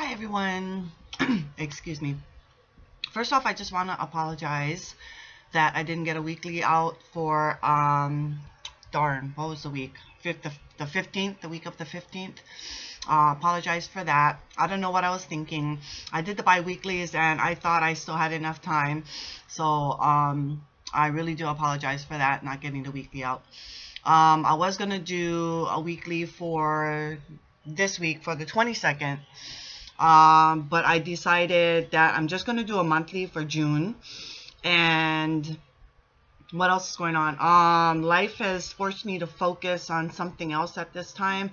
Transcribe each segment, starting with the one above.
Hi everyone. Excuse me. First off, I just want to apologize that I didn't get a weekly out for darn, what was the week? The 15th, the week of the 15th. Apologize for that. I don't know what I was thinking. I did the bi-weeklies and I thought I still had enough time. So I really do apologize for that, not getting the weekly out. I was going to do a weekly for this week for the 22nd. But I decided that I'm just going to do a monthly for June. And what else is going on? Life has forced me to focus on something else at this time.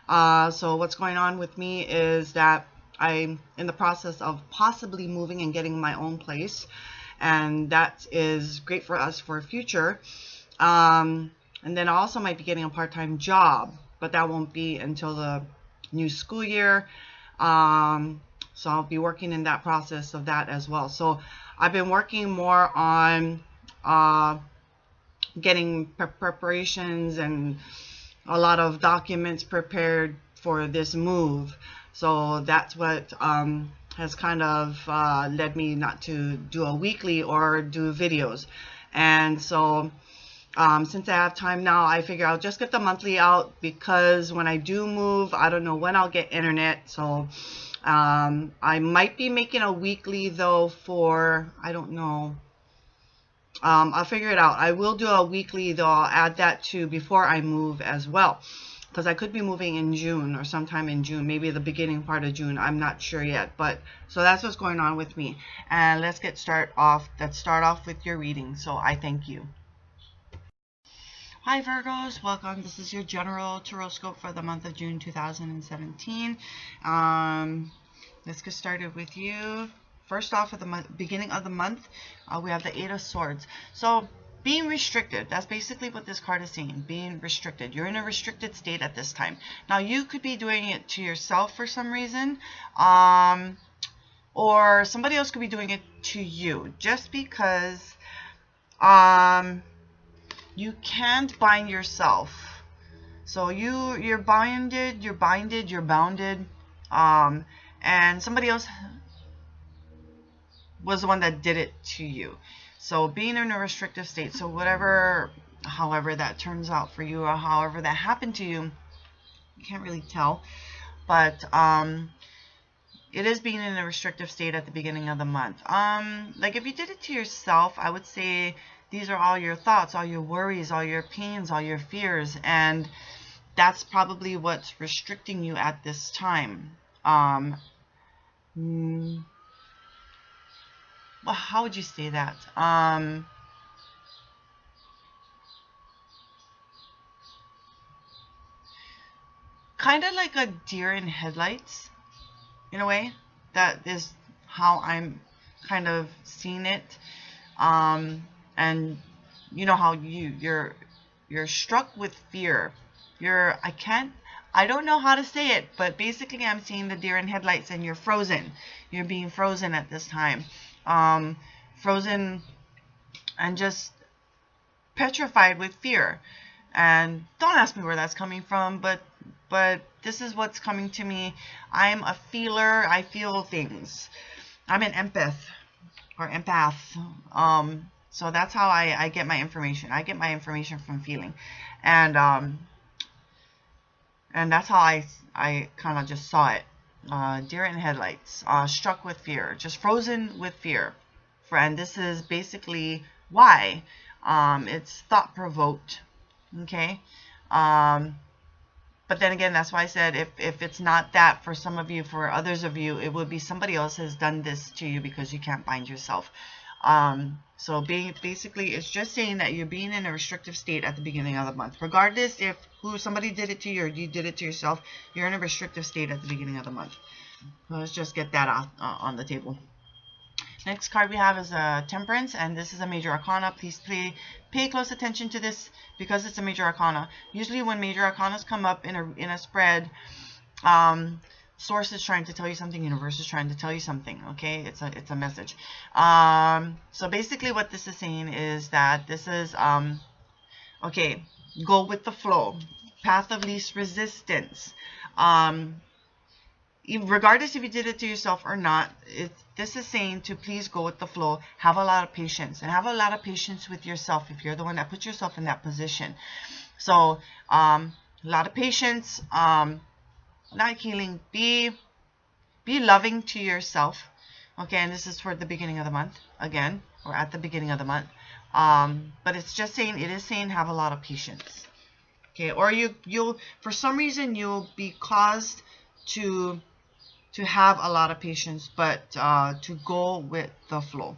So what's going on with me is that I'm in the process of possibly moving and getting my own place. And that is great for us for future. And then I also might be getting a part-time job, but that won't be until the new school year. So I'll be working in that process of that as well. So I've been working more on getting preparations and a lot of documents prepared for this move. So that's what has kind of led me not to do a weekly or do videos. And so since I have time now, I figure I'll just get the monthly out, because when I do move, I don't know when I'll get internet. So I might be making a weekly though for, I don't know. I'll figure it out. I will do a weekly though. I'll add that to before I move as well, because I could be moving in June or sometime in June, maybe the beginning part of June. I'm not sure yet, but so that's what's going on with me. And let's start off with your reading. So I thank you. Hi Virgos, welcome. This is your general horoscope for the month of June 2017. Let's get started with you. First off, at the beginning of the month, we have the Eight of Swords. So being restricted, that's basically what this card is saying, being restricted. You're in a restricted state at this time. Now you could be doing it to yourself for some reason, or somebody else could be doing it to you, just because you can't bind yourself. So you're bounded, and somebody else was the one that did it to you. So being in a restrictive state, so however that turns out for you, or however that happened to you, you can't really tell. But it is being in a restrictive state at the beginning of the month. Like if you did it to yourself, I would say these are all your thoughts, all your worries, all your pains, all your fears, and that's probably what's restricting you at this time. Well, how would you say that? Kind of like a deer in headlights, in a way. That is how I'm kind of seeing it. And you know how you're struck with fear. I don't know how to say it, but basically I'm seeing the deer in headlights, and you're frozen. You're being frozen at this time. Frozen and just petrified with fear. And don't ask me where that's coming from, but this is what's coming to me. I'm a feeler. I feel things. I'm an empath. So that's how I get my information. I get my information from feeling. And that's how I kind of just saw it. Deer in headlights, struck with fear, just frozen with fear. And this is basically why. It's thought-provoked. Okay. But then again, that's why I said if it's not that for some of you, for others of you, it would be somebody else has done this to you because you can't bind yourself. So basically, it's just saying that you're being in a restrictive state at the beginning of the month. Regardless if somebody did it to you or you did it to yourself, you're in a restrictive state at the beginning of the month. So let's just get that out on the table. Next card we have is Temperance, and this is a major arcana. Please pay close attention to this because it's a major arcana. Usually when major arcanas come up in a spread, source is trying to tell you something, universe is trying to tell you something. Okay, it's a message. So basically what this is saying is that this is okay, go with the flow, path of least resistance. regardless if you did it to yourself or not, this is saying to please go with the flow, have a lot of patience, and have a lot of patience with yourself if you're the one that put yourself in that position. So a lot of patience, not healing, be loving to yourself. Okay, and this is for the beginning of the month again, or at the beginning of the month. But it's just saying, it is saying have a lot of patience. Okay, or you'll for some reason you'll be caused to have a lot of patience, but to go with the flow.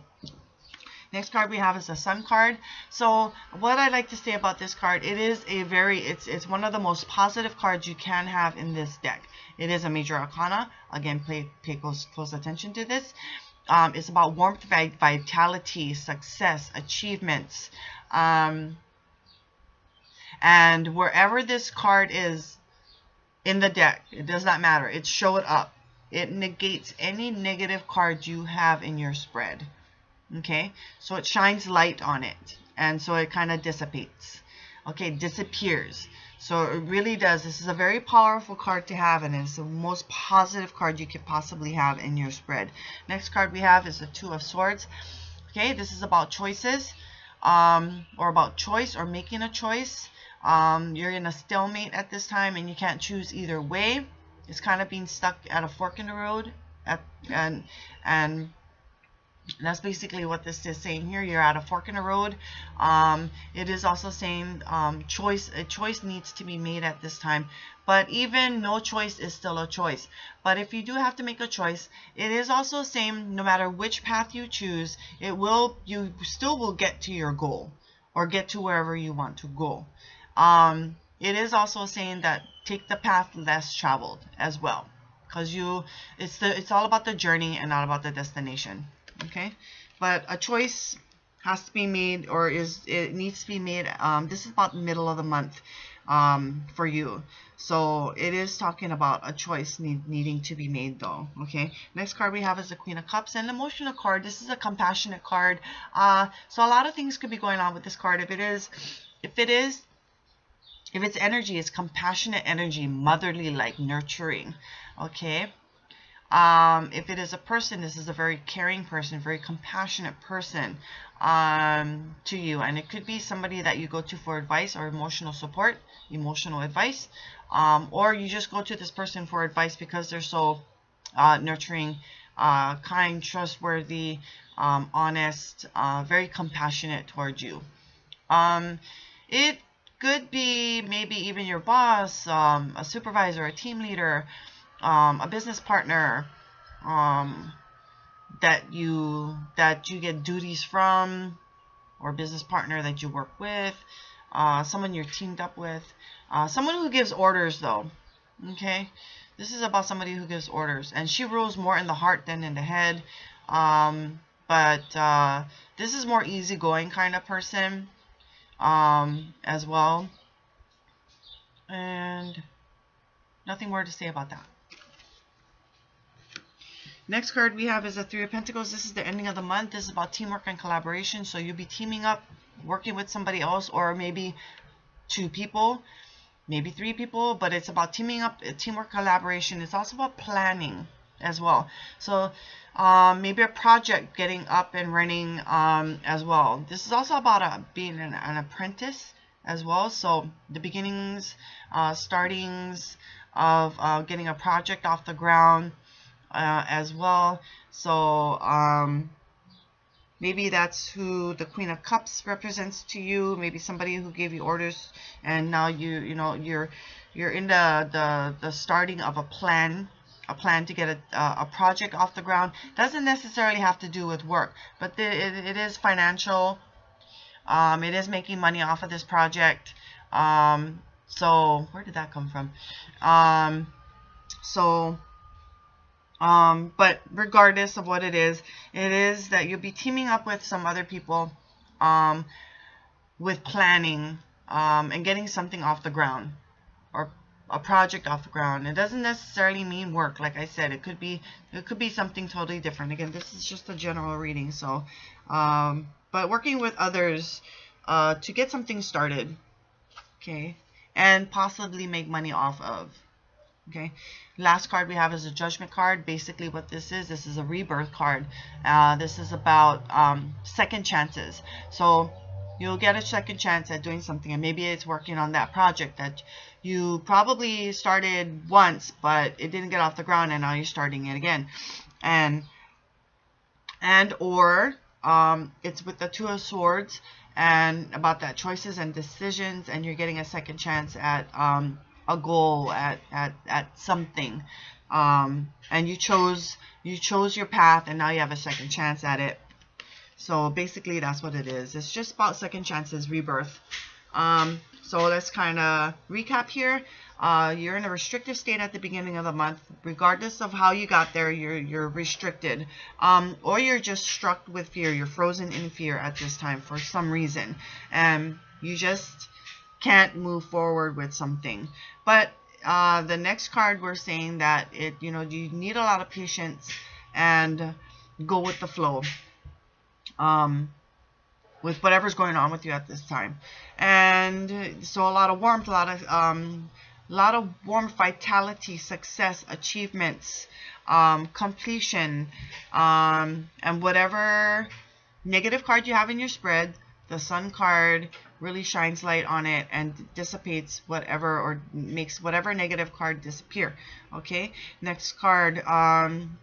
Next card we have is the Sun card. So what I like to say about this card, it is a very, it's one of the most positive cards you can have in this deck. It is a major arcana. Again, pay close attention to this. It's about warmth, vitality, success, achievements. And wherever this card is in the deck, it does not matter. It showed up. It negates any negative cards you have in your spread. Okay, so it shines light on it, and so it kind of dissipates. Okay, disappears. So it really does. This is a very powerful card to have, and it's the most positive card you could possibly have in your spread. Next card we have is the Two of Swords. Okay, this is about choices, or about choice, or making a choice. You're in a stalemate at this time, and you can't choose either way. It's kind of being stuck at a fork in the road, and that's basically what this is saying here. You're at a fork in the road. It is also saying a choice needs to be made at this time. But even no choice is still a choice. But if you do have to make a choice, it is also saying no matter which path you choose, you still will get to your goal, or get to wherever you want to go. It is also saying that take the path less traveled as well, because it's all about the journey and not about the destination. Okay, but a choice has to be made, or it needs to be made. This is about the middle of the month for you, so it is talking about a choice needing to be made though. Okay, next card we have is the Queen of Cups, an emotional card. This is a compassionate card. So a lot of things could be going on with this card. If it's energy, it's compassionate energy, motherly, like nurturing. Okay. If it is a person, this is a very caring person, very compassionate person to you. And it could be somebody that you go to for advice or emotional support, emotional advice. Or you just go to this person for advice because they're so nurturing, kind, trustworthy, honest, very compassionate towards you. It could be maybe even your boss, a supervisor, a team leader, a business partner that you get duties from, or business partner that you work with, someone you're teamed up with, someone who gives orders though. Okay, this is about somebody who gives orders, and she rules more in the heart than in the head. But this is more easygoing kind of person as well, and nothing more to say about that. Next card we have is the Three of Pentacles. This is the ending of the month. This is about teamwork and collaboration. So you'll be teaming up, working with somebody else, or maybe 2 people, maybe 3 people, but it's about teaming up, teamwork, collaboration. It's also about planning as well. So maybe a project getting up and running as well. This is also about being an apprentice as well. So the beginnings, startings of getting a project off the ground as well. So maybe that's who the Queen of Cups represents to you. Maybe somebody who gave you orders, and now you're in the starting of a plan to get a project off the ground. Doesn't necessarily have to do with work, but it is financial. It is making money off of this project. So where did that come from? But regardless of what it is that you'll be teaming up with some other people with planning and getting something off the ground, or a project off the ground. It doesn't necessarily mean work. Like I said, it could be something totally different. Again, this is just a general reading. So but working with others to get something started, okay, and possibly make money off of. Okay, last card we have is a Judgment card. Basically what this is a rebirth card. This is about second chances. So you'll get a second chance at doing something, and maybe it's working on that project that you probably started once but it didn't get off the ground, and now you're starting it again. And or it's with the Two of Swords, and about that choices and decisions, and you're getting a second chance at a goal, at something, and you chose your path, and now you have a second chance at it. So basically that's what it is. It's just about second chances, rebirth. So let's kind of recap here. You're in a restrictive state at the beginning of the month. Regardless of how you got there, you're restricted, or you're just struck with fear. You're frozen in fear at this time for some reason, and you just can't move forward with something. But the next card, we're saying that you need a lot of patience and go with the flow with whatever's going on with you at this time. And so a lot of warmth, a lot of warmth, vitality, success, achievements, completion, and whatever negative card you have in your spread, the Sun card really shines light on it and dissipates whatever, or makes whatever negative card disappear. Okay, next card,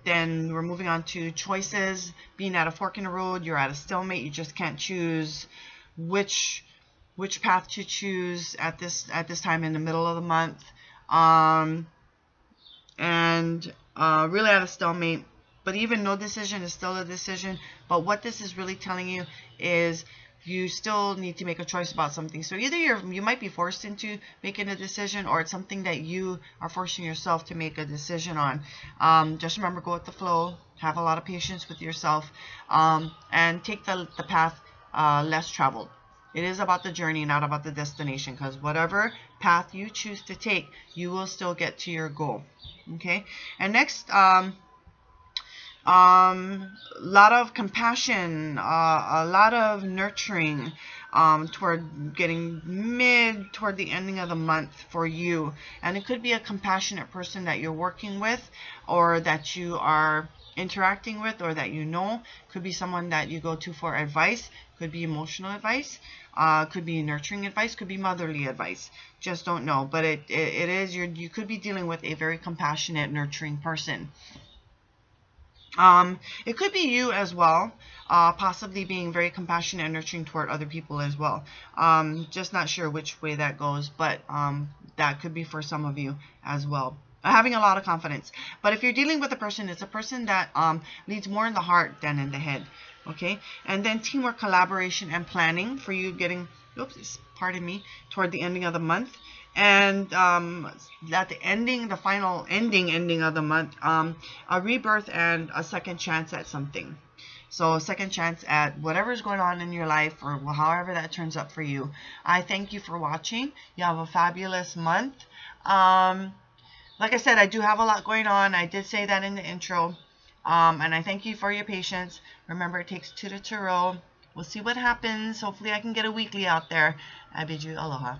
then we're moving on to choices. Being at a fork in the road, you're at a stalemate, you just can't choose which path to choose at this time in the middle of the month, and really at a stalemate. But even no decision is still a decision. But what this is really telling you is you still need to make a choice about something. So either you might be forced into making a decision, or it's something that you are forcing yourself to make a decision on. Just remember, go with the flow, have a lot of patience with yourself, and take the path less traveled. It is about the journey, not about the destination, because whatever path you choose to take, you will still get to your goal. Okay, and next, lot of compassion, a lot of nurturing toward toward the ending of the month for you. And it could be a compassionate person that you're working with, or that you are interacting with, or that you know. Could be someone that you go to for advice, could be emotional advice, could be nurturing advice, could be motherly advice. Just don't know. But it is, you could be dealing with a very compassionate, nurturing person. It could be you as well, possibly being very compassionate and nurturing toward other people as well. Just not sure which way that goes, but that could be for some of you as well. Having a lot of confidence. But if you're dealing with a person, it's a person that leads more in the heart than in the head. Okay, and then teamwork, collaboration, and planning for you getting, pardon me, toward the ending of the month. And at the ending, the final ending of the month, a rebirth and a second chance at something. So a second chance at whatever's going on in your life, or however that turns up for you. I thank you for watching. You have a fabulous month. Like I said, I do have a lot going on. I did say that in the intro. And I thank you for your patience. Remember, it takes 2 to 2 row. We'll see what happens. Hopefully I can get a weekly out there. I bid you aloha.